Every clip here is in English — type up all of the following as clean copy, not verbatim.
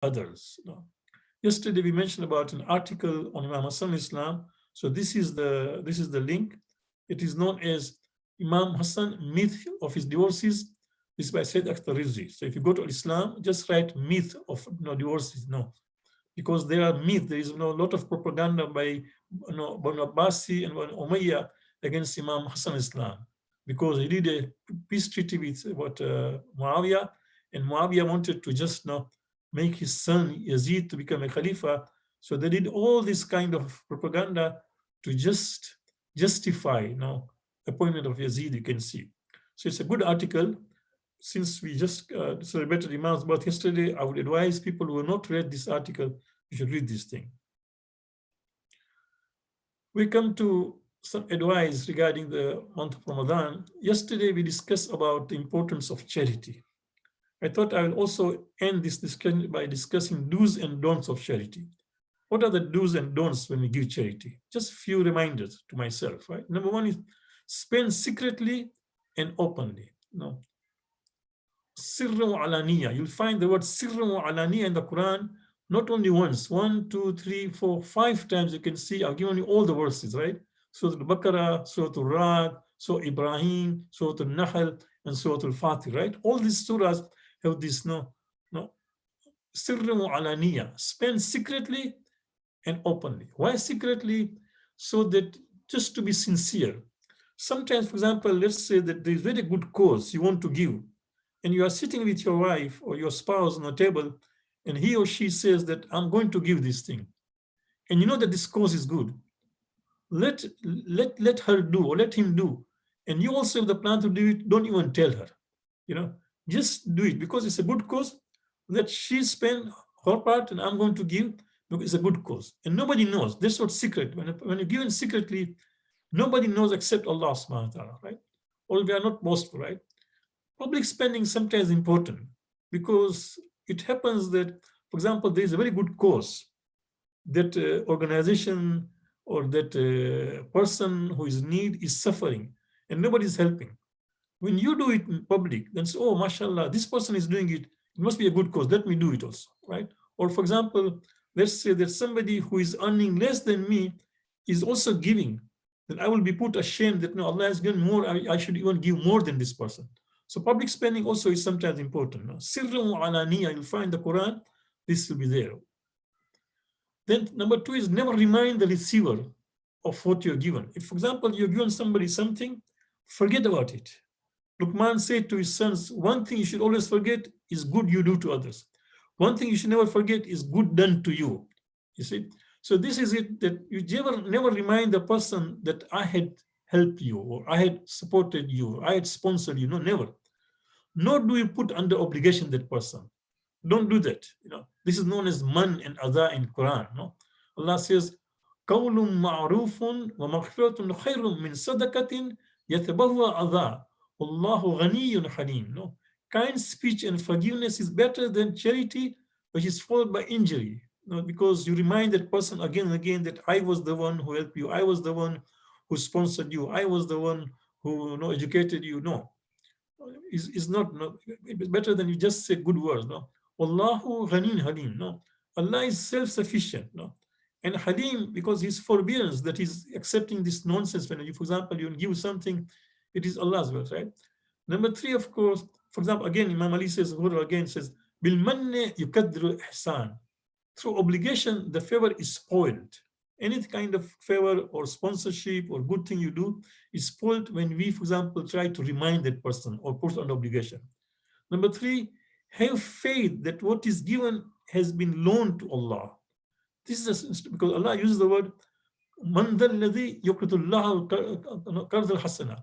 others. Yesterday we mentioned about an article on Imam Hassan Islam. So this is the link. It is known as Imam Hassan Myth of His Divorces. This is by Said Akhtar Rizvi. So if you go to Islam, just write myth of divorces. No, because there are myths. There is a lot of propaganda by Banu Abbasi and Banu Umayyah against Imam Hassan Islam, because he did a peace treaty with Muawiyah, and Muawiyah wanted to just make his son Yazid to become a Khalifa. So they did all this kind of propaganda to just justify appointment of Yazid, you can see. So it's a good article. Since we just celebrated Imam's birth yesterday, I would advise people who have not read this article, you should read this thing. We come to some advice regarding the month of Ramadan. Yesterday, we discussed about the importance of charity. I thought I will also end this discussion by discussing do's and don'ts of charity. What are the do's and don'ts when we give charity? Just a few reminders to myself, right? Number one is spend secretly and openly. Sirra wa alaniya. You'll find the word sirra wa alaniya in the Quran not only once, 1, 2, 3, 4, 5 times. You can see I've given you all the verses, right? Surah Al-Baqarah, Surah Al-Ra'd, Surah Ibrahim, Surah Al-Nahl, and Surah Al-Fatih, right? All these surahs have this sirra wa alaniya. Spend secretly and openly. Why secretly? So that just to be sincere. Sometimes, for example, let's say that there is very good cause you want to give, and you are sitting with your wife or your spouse on a table, and he or she says that I'm going to give this thing, and you know that this cause is good. Let her do, or let him do, and you also have the plan to do it. Don't even tell her, just do it because it's a good cause. Let she spend her part, and I'm going to give because it's a good cause, and nobody knows. That's what secret. When you give it secretly, nobody knows except Allah subhanahu wa ta'ala, right? Or we are not boastful, right? Public spending sometimes is important because it happens that, for example, there is a very good cause that organization or that person who is in need is suffering and nobody is helping. When you do it in public, then say, oh, mashallah, this person is doing it. It must be a good cause. Let me do it also, right? Or for example, let's say that somebody who is earning less than me is also giving. Then I will be put ashamed that no, Allah has given more. I should even give more than this person. So public spending also is sometimes important. Sirrun wa alaniya, you'll find the Quran, this will be there. Then number 2 is never remind the receiver of what you're given. If, for example, you're given somebody something, forget about it. Luqman said to his sons, one thing you should always forget is good you do to others. One thing you should never forget is good done to you. You see? So this is it, that you never remind the person that I had helped you, or I had supported you, or I had sponsored you. No, never. Nor do you put under obligation that person. Don't do that. This is known as man and adha in Quran. Allah says, قَوْلٌ مَعْرُوفٌ وَمَغْفِرَةٌ خَيْرٌ مِّن صَدَقَةٍ يَتَبَوَّأُ عَذَا وَاللَّهُ غَنِيٌّ حَلِيمٌ. Kind speech and forgiveness is better than charity, which is followed by injury. Because you remind that person again and again that I was the one who helped you, I was the one who sponsored you, I was the one who educated you. No, it's not. No, it's better than you just say good words. No, Allahu Ghanin Halim. No, Allah is self-sufficient. No, and Halim because His forbearance, that He's accepting this nonsense. When you, for example, you give something, it is Allah's will, right? Number 3, of course, for example, again, Imam Ali says, again says, Bil manne yukadru ihsan. Through obligation, the favor is spoiled. Any kind of favor or sponsorship or good thing you do is spoiled when we, for example, try to remind that person or put on obligation. Number 3, have faith that what is given has been loaned to Allah. This is because Allah uses the word Man dhal ladhi yuqritullah qarz al-hasana.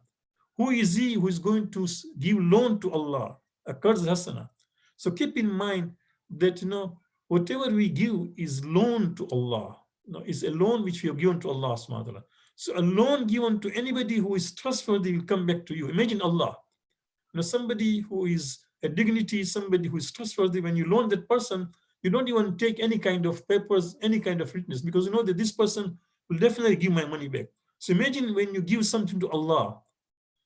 Who is he who is going to give loan to Allah, a qarz hasana? So keep in mind that whatever we give is loan to Allah. Is a loan which we have given to Allah subhanahu wa ta'ala. So a loan given to anybody who is trustworthy will come back to you. Imagine Allah. Somebody who is a dignity, somebody who is trustworthy, when you loan that person, you don't even take any kind of papers, any kind of witness, because you know that this person will definitely give my money back. So imagine when you give something to Allah.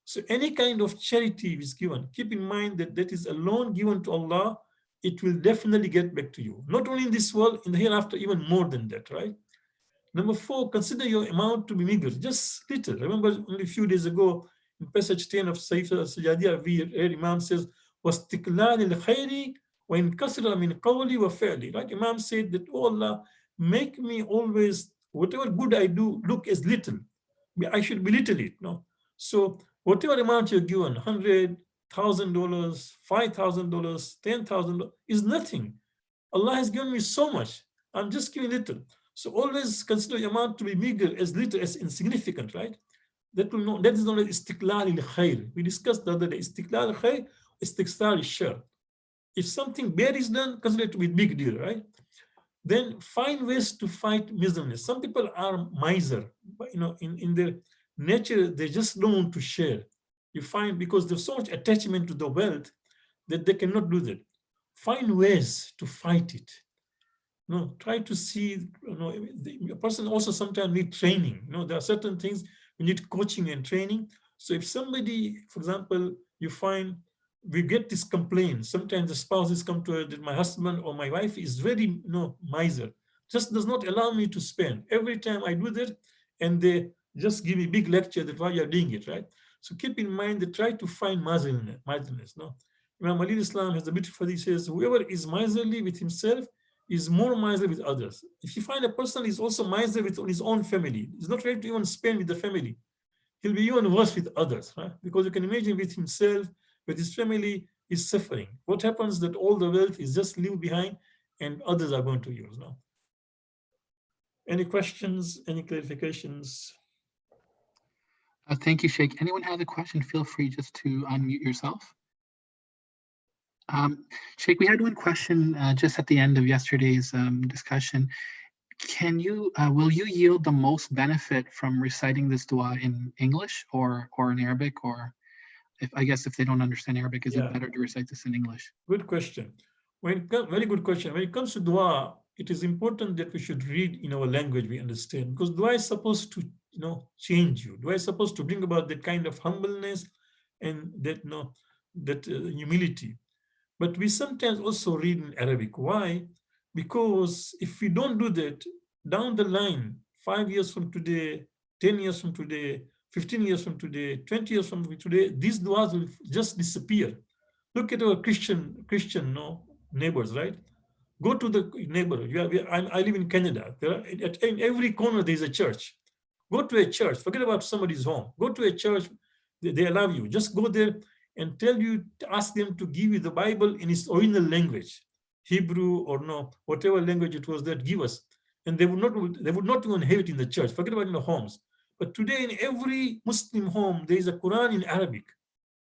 So any kind of charity is given, keep in mind that that is a loan given to Allah, it will definitely get back to you. Not only in this world, in the hereafter, even more than that, right? Number 4, consider your amount to be meager, just little. Remember only a few days ago in passage 10 of Saif Sajadiya, we read Imam says, وَاسْتِقْلَالِ الْخَيْرِ وَإِنْ كَسْرَ مِنْ قَوْلِ وَفَعْلِ. Right? Imam said that, oh Allah, make me always, whatever good I do, look as little. I should belittle it. No? So whatever amount you're given, $100,000, $5,000, $10,000 is nothing. Allah has given me so much. I'm just giving little. So always consider your amount to be meager, as little, as insignificant, right? That is known as istiqlal al-khair. We discussed the other day, istiqlal al-khair, istiqsar al-shar. If something bad is done, consider it to be a big deal, right? Then find ways to fight miserliness. Some people are miser, but in their nature, they just don't want to share. You find because there's so much attachment to the wealth that they cannot do that. Find ways to fight it. Try to see, a person also sometimes need training. There are certain things we need coaching and training. So if somebody, for example, you find we get this complaint, sometimes the spouses come to her that my husband or my wife is very, miser, just does not allow me to spend. Every time I do that, and they just give me a big lecture that why you're doing it, right? So keep in mind that try to find miserliness. Imam Ali Islam has a beautiful, he says, whoever is miserly with himself is more miserly with others. If you find a person is also miserly with his own family, he's not ready to even spend with the family, he'll be even worse with others, right? Because you can imagine with himself, with his family, is suffering. What happens that all the wealth is just leave behind and others are going to use now. Any questions, any clarifications? Thank you, Sheikh. Anyone has a question, feel free just to unmute yourself. Sheikh, we had one question just at the end of yesterday's discussion. Will you yield the most benefit from reciting this dua in English or in Arabic? Or if they don't understand Arabic, is it better to recite this in English? Good question. Very good question. When it comes to dua, it is important that we should read in our language we understand, because dua is supposed to, change you. Dua is supposed to bring about that kind of humbleness and that, humility. But we sometimes also read in Arabic. Why? Because if we don't do that, down the line, 5 years from today, 10 years from today, 15 years from today, 20 years from today, these duas will just disappear. Look at our Christian neighbors, right? Go to the neighborhood. I live in Canada. In every corner, there's a church. Go to a church. Forget about somebody's home. Go to a church. They allow you. Just go there and ask them to give you the Bible in its original language, Hebrew or whatever language it was that give us. And they would not even have it in the church. Forget about in the homes. But today in every Muslim home, there is a Quran in Arabic,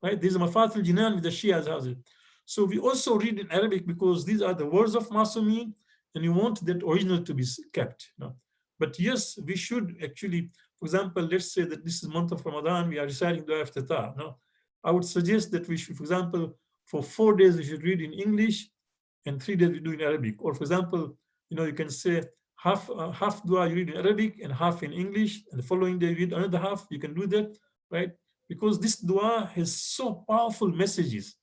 right? There's a Mafath al-Jinan with the Shias houses. So we also read in Arabic because these are the words of Masumeen, and you want that original to be kept. But yes, we should actually, for example, let's say that this is month of Ramadan, we are reciting Dua Iftitah. I would suggest that we should, for example, for 4 days we should read in English and 3 days we do in Arabic. Or for example, you can say half dua you read in Arabic and half in English, and the following day you read another half. You can do that, right? Because this dua has so powerful messages.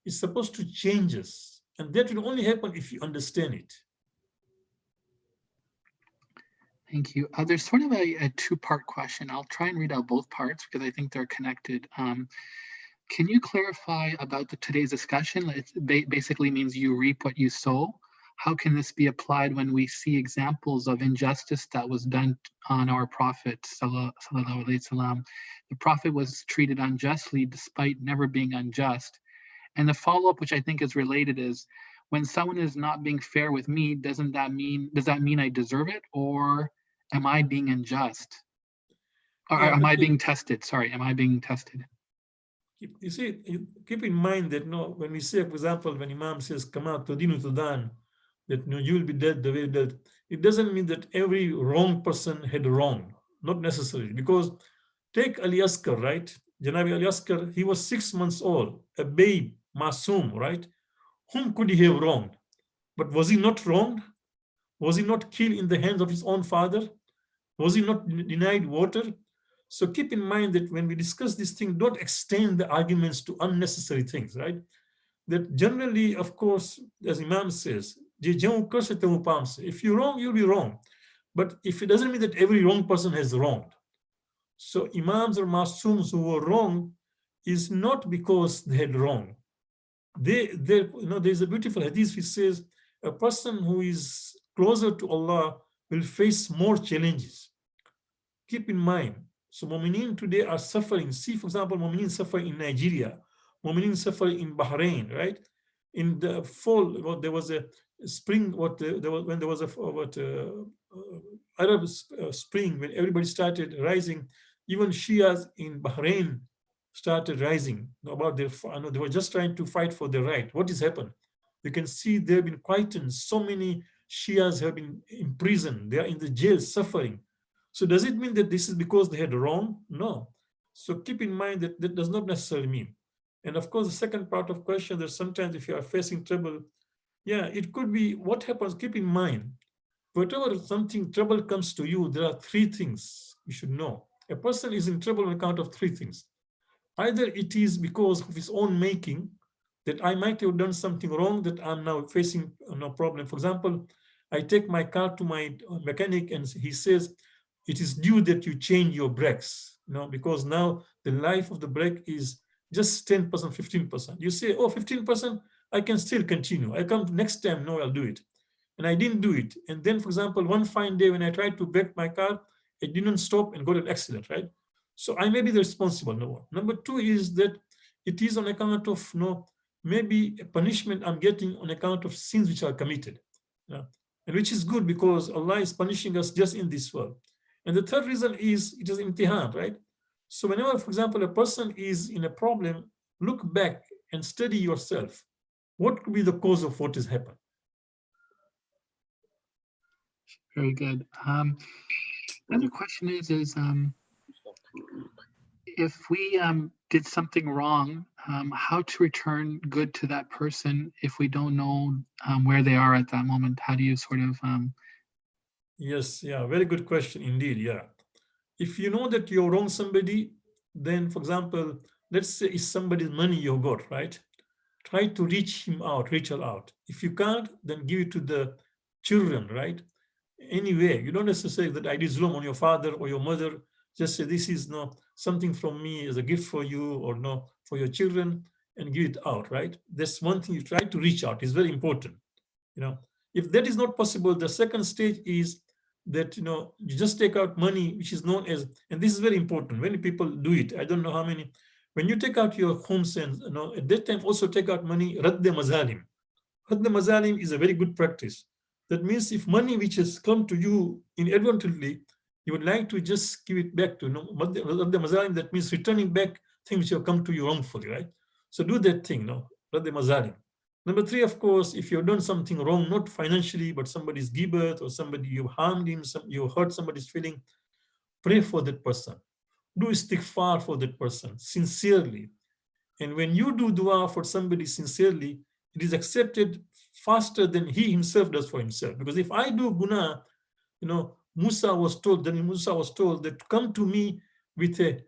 It's supposed to change us, and that will only happen if you understand it. Thank you. There's sort of a two-part question. I'll try and read out both parts because I think they're connected. Can you clarify about today's discussion? It basically means you reap what you sow. How can this be applied when we see examples of injustice that was done on our Prophet, sallallahu alaihi wasallam? The Prophet was treated unjustly despite never being unjust. And the follow-up, which I think is related, is when someone is not being fair with me, does that mean I deserve it, or am I being unjust? Or am I being tested? Sorry, am I being tested? You see, keep in mind that when we say, for example, when Imam says, "Kama tudinu tudan," that you will be dead the way that, it doesn't mean that every wrong person had wrong. Not necessarily, because take Ali Askar, right? Janabi Ali Askar, he was 6 months old, a babe, Masoom, right? Whom could he have wronged? But was he not wronged? Was he not killed in the hands of his own father? Was he not denied water? So keep in mind that when we discuss this thing, don't extend the arguments to unnecessary things, right? that generally, of course, as Imam says, if you're wrong, you'll be wrong. But if it doesn't mean that every wrong person has wronged. So Imams or Masums who were wrong is not because they had wrong. There's a beautiful hadith which says a person who is closer to Allah will face more challenges. Keep in mind, so Mu'mineen today are suffering. See, for example, Mu'mineen suffer in Nigeria, Mu'mineen suffer in Bahrain, right? In the fall, there was a spring, when there was a Arab spring, when everybody started rising, even Shias in Bahrain started rising about their, they were just trying to fight for their right. What has happened? You can see they've been quietened. So many Shias have been imprisoned. They are in the jail suffering. So does it mean that this is because they had wrong? No. So keep in mind that that does not necessarily mean. And of course, the second part of question that sometimes if you are facing trouble, yeah, it could be what happens. Keep in mind, whatever trouble comes to you, there are three things you should know. A person is in trouble on account of three things. Either it is because of his own making, that I might have done something wrong that I'm now facing no problem. For example, I take my car to my mechanic and he says, it is due that you change your brakes, because now the life of the brake is just 10%, 15%. You say, oh, 15%, I can still continue. I come next time, no, I'll do it. And I didn't do it. And then, for example, one fine day when I tried to brake my car, it didn't stop and got an accident, right? So I may be the responsible, number one. Number two is that it is on account of maybe a punishment I'm getting on account of sins which are committed. And which is good because Allah is punishing us just in this world. And the third reason is it is imtihan, right? So whenever, for example, a person is in a problem, look back and study yourself. What could be the cause of what has happened? Very good. Another question is if we did something wrong, how to return good to that person if we don't know where they are at that moment? How do you sort of? Yes, yeah, very good question indeed. Yeah, if you know that you wrong somebody, then, for example, let's say it's somebody's money you got, right? Try to reach him out, reach her out. If you can't, then give it to the children, right? Anyway, you don't necessarily that I did zulm on your father or your mother. Just say this is something from me as a gift for you or for your children, and give it out, right? That's one thing you try to reach out. It's very important. If that is not possible, the second stage is that you just take out money which is known as, and this is very important. Many people do it. I don't know how many. When you take out your home sense, at that time also take out money, radd mazalim. Radd mazalim is a very good practice. That means if money which has come to you inadvertently, you would like to just give it back to radd mazalim. That means returning back things which have come to you wrongfully, right? So do that thing, radd mazalim. Number three, of course, if you've done something wrong, not financially, but somebody's gibet or somebody you harmed him, you hurt somebody's feeling, pray for that person. Do istighfar for that person sincerely. And when you do dua for somebody sincerely, it is accepted faster than he himself does for himself. Because if I do guna, Musa was told that come to me with a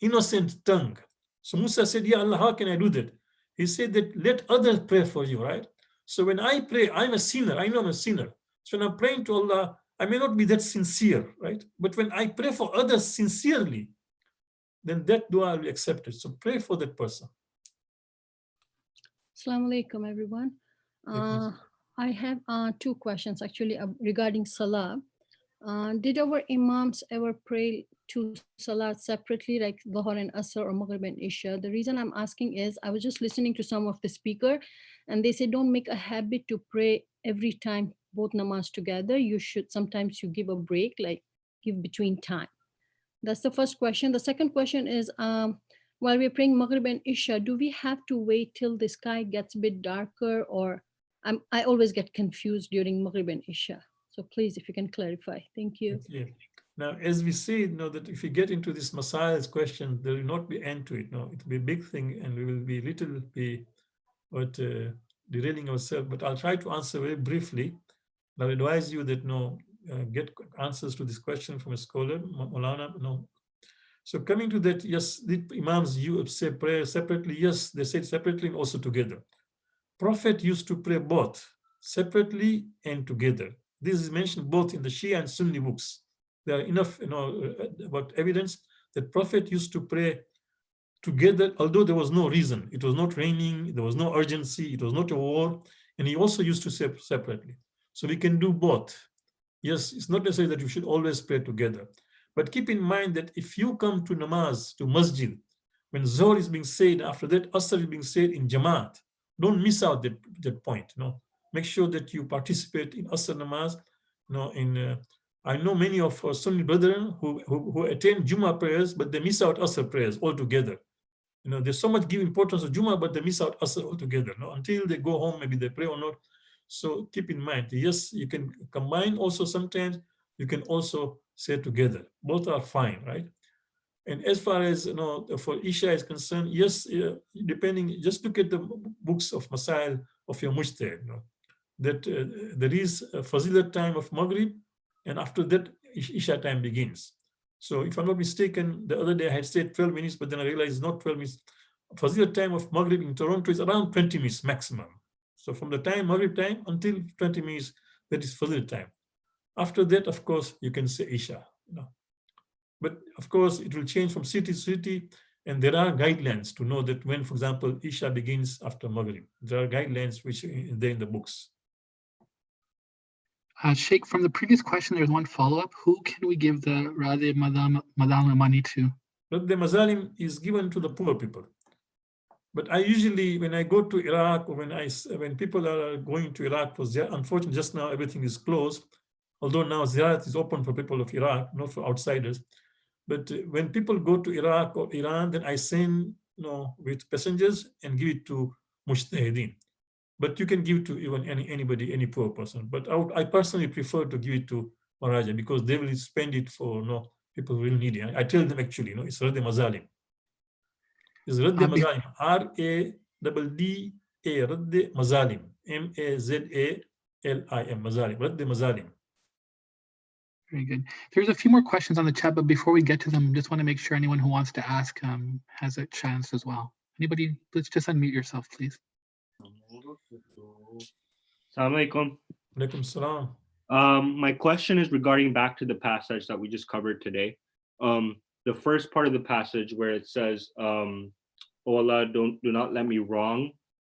innocent tongue. So Musa said, yeah, Allah, how can I do that? He said that let others pray for you, right? So when I pray, I'm a sinner. I know I'm a sinner. So when I'm praying to Allah, I may not be that sincere, right? But when I pray for others sincerely, then that dua will be accepted. So pray for that person. Assalamu alaikum, everyone. I have two questions actually regarding Salah. Did our Imams ever pray two Salat separately, like Dhuhr and Asr or Maghrib and Isha? The reason I'm asking is I was just listening to some of the speaker and they say don't make a habit to pray every time both namaz together. You should sometimes you give a break, like give between time. That's the first question. The second question is while we're praying Maghrib and Isha, do we have to wait till the sky gets a bit darker, or I always get confused during Maghrib and Isha. So please, if you can clarify. Thank you. Okay. Now, as we say, that if we get into this Messiah's question, there will not be end to it. No, it will be a big thing, and we will be derailing ourselves. But I'll try to answer very briefly. I'll advise you that get answers to this question from a scholar, Maulana. So coming to that, yes, the Imams you say prayer separately. Yes, they said separately and also together. Prophet used to pray both separately and together. This is mentioned both in the Shia and Sunni books. There are enough, about evidence that Prophet used to pray together, although there was no reason. It was not raining, there was no urgency, it was not a war, and he also used to say separately. So we can do both. Yes, it's not necessary that you should always pray together. But keep in mind that if you come to namaz, to masjid, when Zohar is being said, after that Asr is being said in Jamaat, don't miss out that point. Make sure that you participate in Asr namaz. I know many of our Sunni brethren who attend Jummah prayers, but they miss out Asr prayers altogether. There's so much give importance of Jummah, but they miss out Asr altogether. Until they go home, maybe they pray or not. So keep in mind, yes, you can combine also sometimes, you can also say together. Both are fine, right? And as far as, for Isha is concerned, yes, depending, just look at the books of Masail of your Mujtahid, that there is a Fazilat time of Maghrib, and after that, Isha time begins. So if I'm not mistaken, the other day I had said 12 minutes, but then I realized it's not 12 minutes. Fazilat time of Maghrib in Toronto is around 20 minutes maximum. So from the time, Maghrib time, until 20 minutes, that is Fajr time. After that, of course, you can say Isha. But of course, it will change from city to city, and there are guidelines to know that when, for example, Isha begins after Maghrib. There are guidelines which are there in the books. Sheikh, from the previous question, there's one follow-up. Who can we give the Radhe Madal money to? But the Mazalim is given to the poor people. But I usually, when I go to Iraq, or when people are going to Iraq for Ziyarat, unfortunately, just now everything is closed, although now Ziyarat is open for people of Iraq, not for outsiders. But when people go to Iraq or Iran, then I send, with passengers and give it to Mujtahideen. But you can give to even anybody, any poor person. But I personally prefer to give it to Maraja because they will spend it for people who really need it. I tell them actually, it's Radhe Mazalim. It's Radde Mazalim, R-A-D-D-A, Radde Mazalim, M-A-Z-A-L-I-M, Mazalim, Radde Mazalim. Very good. There's a few more questions on the chat, but before we get to them, just want to make sure anyone who wants to ask has a chance as well. Anybody, let's just unmute yourself, please. Assalamu alaikum. Alaikum salam. My question is regarding back to the passage that we just covered today. The first part of the passage where it says, "Oh Allah, do not let me wrong,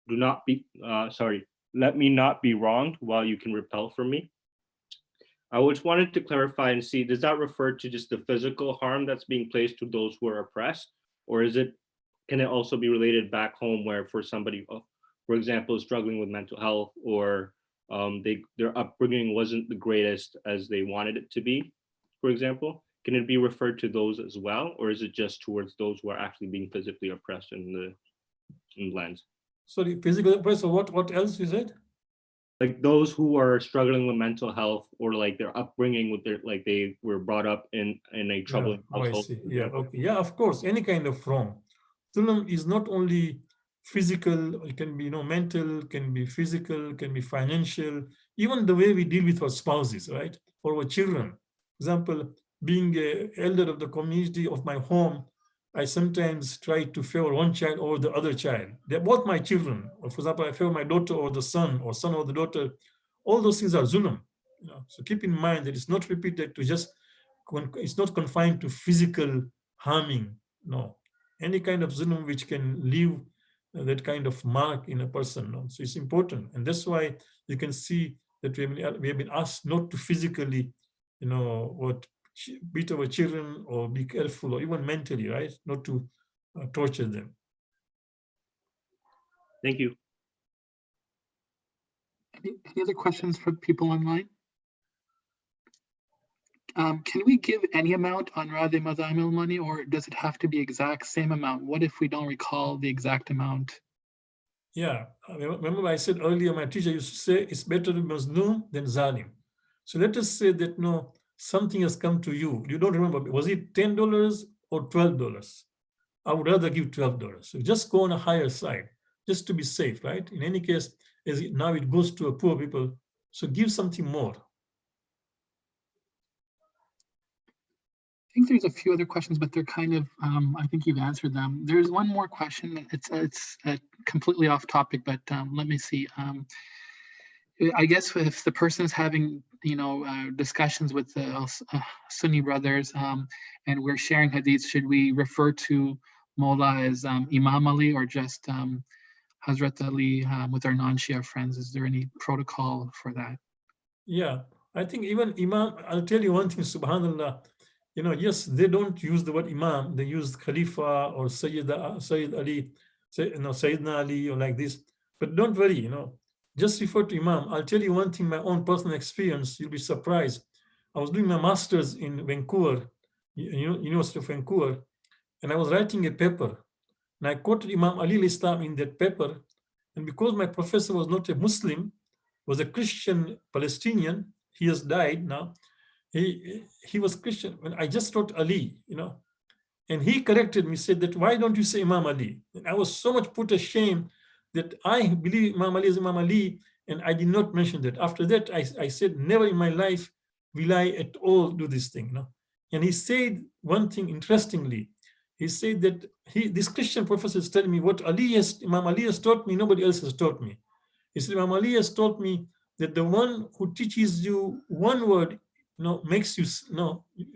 let me not be wronged while you can repel from me." I just wanted to clarify and see, does that refer to just the physical harm that's being placed to those who are oppressed, or can it also be related back home where for somebody, for example, struggling with mental health, or their upbringing wasn't the greatest as they wanted it to be, for example? Can it be referred to those as well, or is it just towards those who are actually being physically oppressed in the lands? Sorry, physical oppressed, so what else you said? Like those who are struggling with mental health, or like their upbringing with they were brought up in a troubling household. I see. Yeah, okay. Yeah, of course, any kind of wrong. Zulm is not only physical, it can be mental, can be physical, can be financial, even the way we deal with our spouses, right? Or our children. For example, being an elder of the community of my home, I sometimes try to favor one child over the other child. They're both my children. Or for example, I favor my daughter over the son, or son over the daughter. All those things are zulm. So keep in mind that it's not repeated to it's not confined to physical harming. No, any kind of zulm which can leave that kind of mark in a person. No? So it's important. And that's why you can see that we have been asked not to physically, beat our children or be careful, or even mentally, right? Not to torture them. Thank you. Any other questions for people online? Can we give any amount on Radhe Madal money, or does it have to be exact same amount? What if we don't recall the exact amount? Yeah, remember I said earlier, my teacher used to say, it's better to be Mazlum than Zalim. So let us say that something has come to you. You don't remember, was it $10 or $12? I would rather give $12. So just go on a higher side, just to be safe, right? In any case, now it goes to a poor people, so give something more. think there's a few other questions, but they're kind of, I think you've answered them. There's one more question. It's completely off topic, but let me see. I guess if the person is having, discussions with the Sunni brothers, and we're sharing hadiths, should we refer to Mullah as Imam Ali or just Hazrat Ali with our non-Shia friends? Is there any protocol for that? Yeah, I think even Imam, I'll tell you one thing, subhanAllah, yes, they don't use the word Imam, they use Khalifa or Sayyid Ali, Sayyidina Ali or like this. But don't worry, just refer to Imam. I'll tell you one thing, my own personal experience, you'll be surprised. I was doing my master's in Vancouver, University of Vancouver, and I was writing a paper. And I quoted Imam Ali al-Islam in that paper. And because my professor was not a Muslim, was a Christian Palestinian, he has died now, he was Christian. When I just wrote Ali, and he corrected me, said that, why don't you say Imam Ali? And I was so much put ashamed that I believe Imam Ali is Imam Ali, and I did not mention that. After that, I said, never in my life will I at all do this thing. And he said one thing interestingly. He said that this Christian professor is telling me what Imam Ali has taught me, nobody else has taught me. He said, Imam Ali has taught me that the one who teaches you one word, makes you,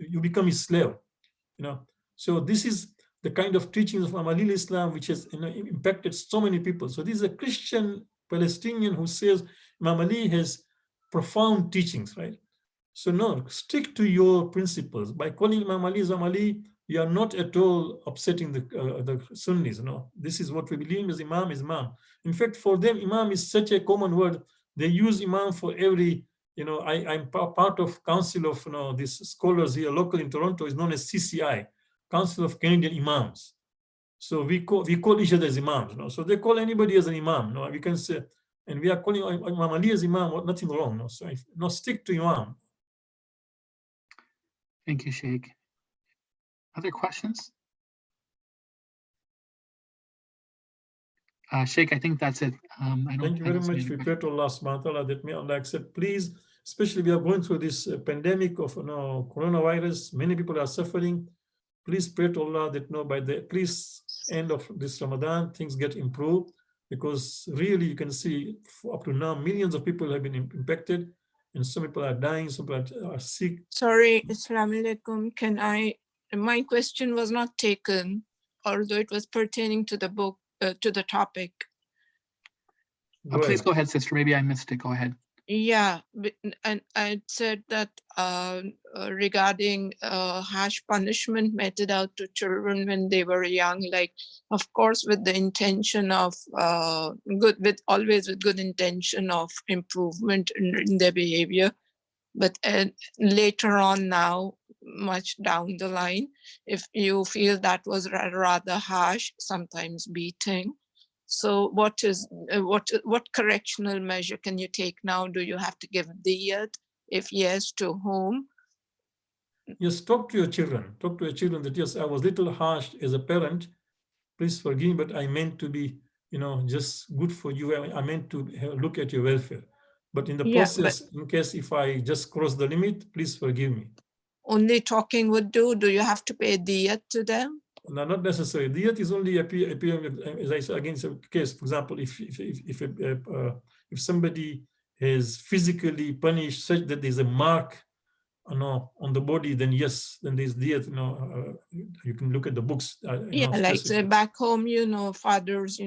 you become his slave. So this is the kind of teachings of Imam Ali al-Islam, which has impacted so many people. So this is a Christian Palestinian who says Imam Ali has profound teachings, right? So no, stick to your principles. By calling Imam Ali, you are not at all upsetting the Sunnis. This is what we believe as Imam is Imam. In fact, for them, Imam is such a common word. They use Imam for every, I'm part of Council of these scholars here, local in Toronto, is known as CCI, Council of Canadian Imams. So we call each other as Imams. So they call anybody as an Imam. We can say, and we are calling Imam Ali as Imam, nothing wrong. So stick to Imam. Thank you, Sheikh. Other questions? Sheikh, I think that's it. Thank you very much. We pray to Allah subhanahu wa ta'ala that may Allah accept. Please, especially we are going through this pandemic of coronavirus. Many people are suffering. Please pray to Allah that by the at least end of this Ramadan, things get improved, because really you can see up to now, millions of people have been impacted, and some people are dying, some people are sick. Sorry, Assalamu alaikum. My question was not taken, although it was pertaining to the book, to the topic. Please go ahead, sister. Maybe I missed it. Go ahead. Yeah, and I said that regarding harsh punishment meted out to children when they were young, like, of course, with the intention of always with good intention of improvement in their behavior, but later on now, much down the line, if you feel that was rather harsh, sometimes beating. So what correctional measure can you take now? Do you have to give diyat? If yes, to whom? Yes, talk to your children. Talk to your children that, yes, I was a little harsh as a parent. Please forgive me, but I meant to be, just good for you. I meant to look at your welfare. But in the process, in case if I just cross the limit, please forgive me. Only talking would do? Do you have to pay diyat to them? No, not necessarily. Diyat is only as I said, against a case. For example, if somebody is physically punished such that there's a mark, on the body, then yes, then there's diyat. You can look at the books. Like say back home, fathers,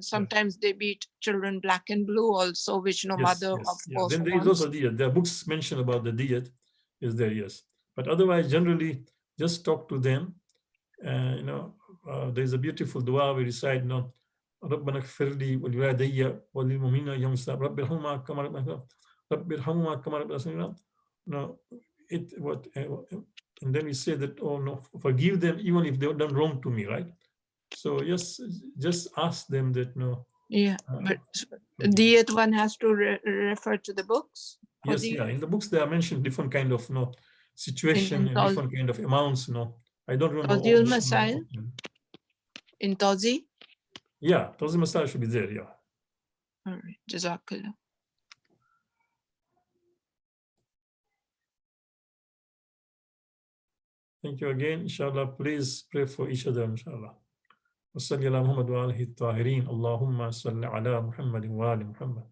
sometimes they beat children black and blue also, which mother of course. Then there is also diyat. There are books mentioned about the diyat. Is there? Yes, but otherwise, generally, just talk to them. There's a beautiful dua we recite. ربنا اغفر لي ولوالدي وللمؤمنين يوم الحساب رب ارحمهما كما ربياني and then we say that, oh no, forgive them even if they've done wrong to me, right? So yes, just ask them that. But diyat one has to refer to the books. Yes, in the books they are mentioned different kind of situation and different kind of amounts. I don't remember. In Tazi? Yeah, Tazi Masail should be there, yeah. All right, Jazakallah. Thank you again. Inshallah, please pray for each other, inshallah. وصلي على محمد وآله الطاهرين اللهم صل على محمد وآل محمد.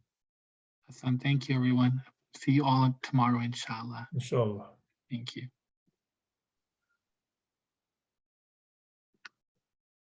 Hassan, thank you, everyone. See you all tomorrow, inshallah. Inshallah. Thank you.